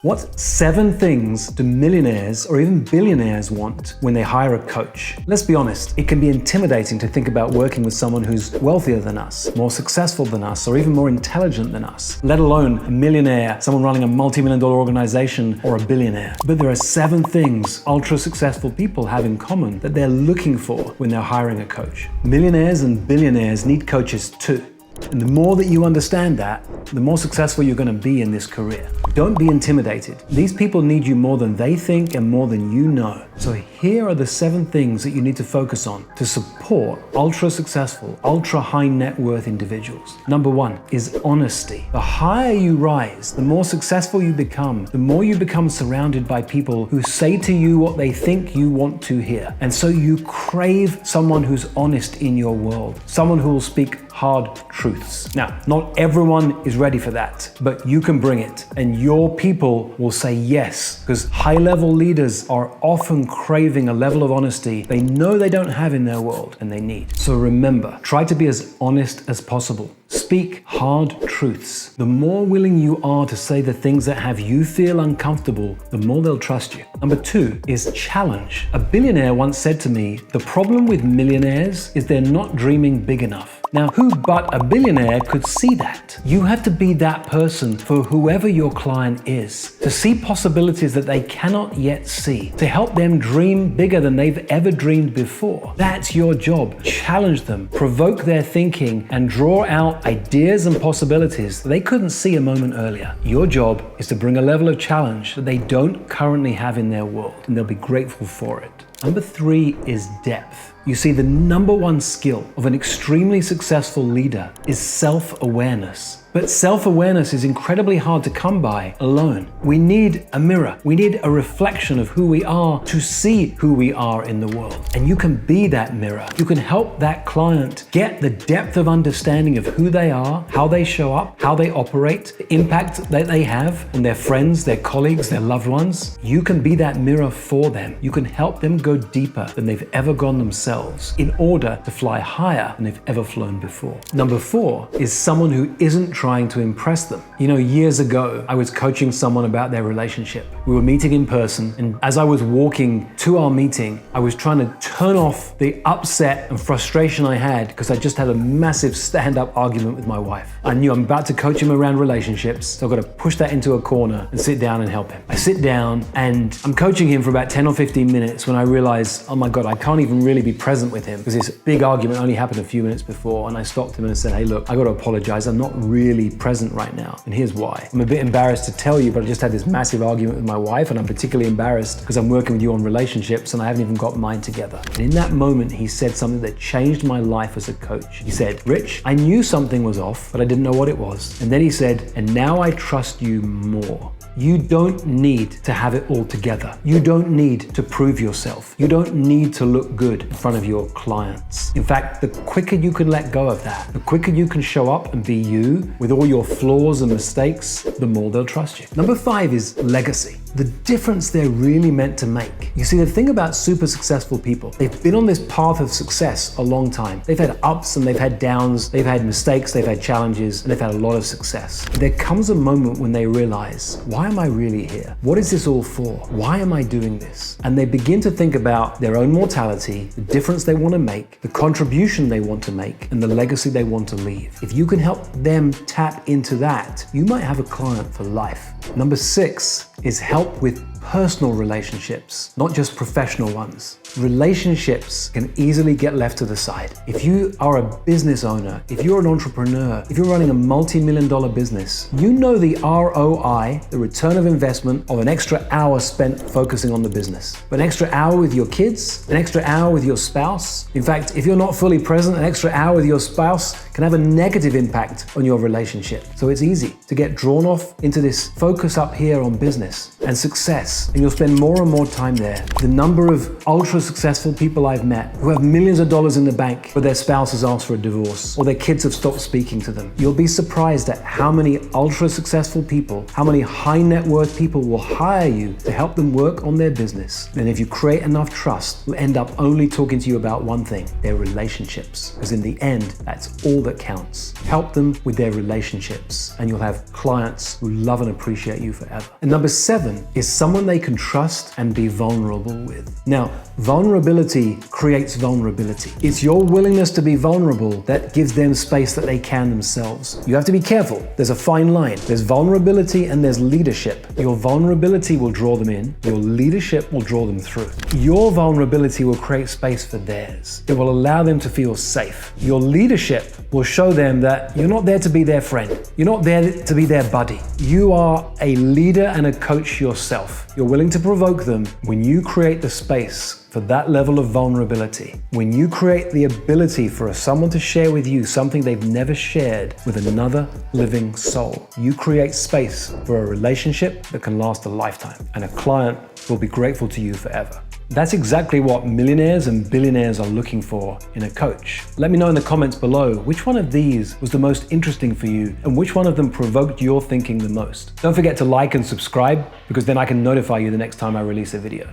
What 7 things do millionaires or even billionaires want when they hire a coach? Let's be honest, it can be intimidating to think about working with someone who's wealthier than us, more successful than us, or even more intelligent than us, let alone a millionaire, someone running a multi-million-dollar organization, or a billionaire. But there are 7 things ultra-successful people have in common that they're looking for when they're hiring a coach. Millionaires and billionaires need coaches too. And the more that you understand that, the more successful you're going to be in this career. Don't be intimidated. These people need you more than they think and more than you know. So here are the 7 things that you need to focus on to support ultra-successful, ultra-high net worth individuals. Number 1 is honesty. The higher you rise, the more successful you become, the more you become surrounded by people who say to you what they think you want to hear. And so you crave someone who's honest in your world, someone who will speak hard truths. Now, not everyone is ready for that, but you can bring it, and your people will say yes, because high-level leaders are often craving a level of honesty they know they don't have in their world and they need. So remember, try to be as honest as possible. Speak hard truths. The more willing you are to say the things that have you feel uncomfortable, the more they'll trust you. Number 2 is challenge. A billionaire once said to me, the problem with millionaires is they're not dreaming big enough. Now, who but a billionaire could see that? You have to be that person for whoever your client is, to see possibilities that they cannot yet see, to help them dream bigger than they've ever dreamed before. That's your job. Challenge them, provoke their thinking, and draw out ideas and possibilities that they couldn't see a moment earlier. Your job is to bring a level of challenge that they don't currently have in their world, and they'll be grateful for it. Number 3 is depth. You see, the number 1 skill of an extremely successful leader is self-awareness. But self-awareness is incredibly hard to come by alone. We need a mirror. We need a reflection of who we are to see who we are in the world. And you can be that mirror. You can help that client get the depth of understanding of who they are, how they show up, how they operate, the impact that they have on their friends, their colleagues, their loved ones. You can be that mirror for them. You can help them go deeper than they've ever gone themselves in order to fly higher than they've ever flown before. Number 4 is someone who isn't trying to impress them. You know, years ago, I was coaching someone about their relationship. We were meeting in person, and as I was walking to our meeting, I was trying to turn off the upset and frustration I had because I just had a massive stand-up argument with my wife. I knew I'm about to coach him around relationships, so I've got to push that into a corner and sit down and help him. I sit down and I'm coaching him for about 10 or 15 minutes when I realize, oh my God, I can't even really be present with him because this big argument only happened a few minutes before. And I stopped him and I said, hey, look, I got to apologize. I'm not really present right now. And here's why. I'm a bit embarrassed to tell you, but I just had this massive argument with my wife, and I'm particularly embarrassed because I'm working with you on relationships and I haven't even got mine together. And in that moment, he said something that changed my life as a coach. He said, Rich, I knew something was off, but I didn't know what it was. And then he said, and now I trust you more. You don't need to have it all together. You don't need to prove yourself. You don't need to look good in front of your clients. In fact, the quicker you can let go of that, the quicker you can show up and be you with all your flaws and mistakes, the more they'll trust you. Number 5 is legacy. The difference they're really meant to make. You see, the thing about super successful people, they've been on this path of success a long time. They've had ups and they've had downs, they've had mistakes, they've had challenges, and they've had a lot of success. There comes a moment when they realize, why am I really here? What is this all for? Why am I doing this? And they begin to think about their own mortality, the difference they want to make, the contribution they want to make, and the legacy they want to leave. If you can help them tap into that, you might have a client for life. Number 6 is help with personal relationships, not just professional ones. Relationships can easily get left to the side. If you are a business owner, if you're an entrepreneur, if you're running a multi-million-dollar business, you know the ROI, the return of investment of an extra hour spent focusing on the business. An extra hour with your kids, an extra hour with your spouse. In fact, if you're not fully present, an extra hour with your spouse can have a negative impact on your relationship. So it's easy to get drawn off into this focus up here on business and success, and you'll spend more and more time there. The number of ultra successful people I've met who have millions of dollars in the bank, but their spouse has asked for a divorce, or their kids have stopped speaking to them. You'll be surprised at how many ultra successful people, how many high net worth people will hire you to help them work on their business. And if you create enough trust, you'll end up only talking to you about one thing, their relationships. Because in the end, that's all that counts. Help them with their relationships, and you'll have clients who love and appreciate you forever. And number 7 is someone they can trust and be vulnerable with. Now, vulnerability creates vulnerability. It's your willingness to be vulnerable that gives them space that they can themselves. You have to be careful. There's a fine line. There's vulnerability and there's leadership. Your vulnerability will draw them in. Your leadership will draw them through. Your vulnerability will create space for theirs. It will allow them to feel safe. Your leadership will show them that you're not there to be their friend. You're not there to be their buddy. You are a leader and a coach yourself. You're willing to provoke them when you create the space for that level of vulnerability. When you create the ability for someone to share with you something they've never shared with another living soul, you create space for a relationship that can last a lifetime, and a client will be grateful to you forever. That's exactly what millionaires and billionaires are looking for in a coach. Let me know in the comments below which one of these was the most interesting for you and which one of them provoked your thinking the most. Don't forget to like and subscribe, because then I can notify you the next time I release a video.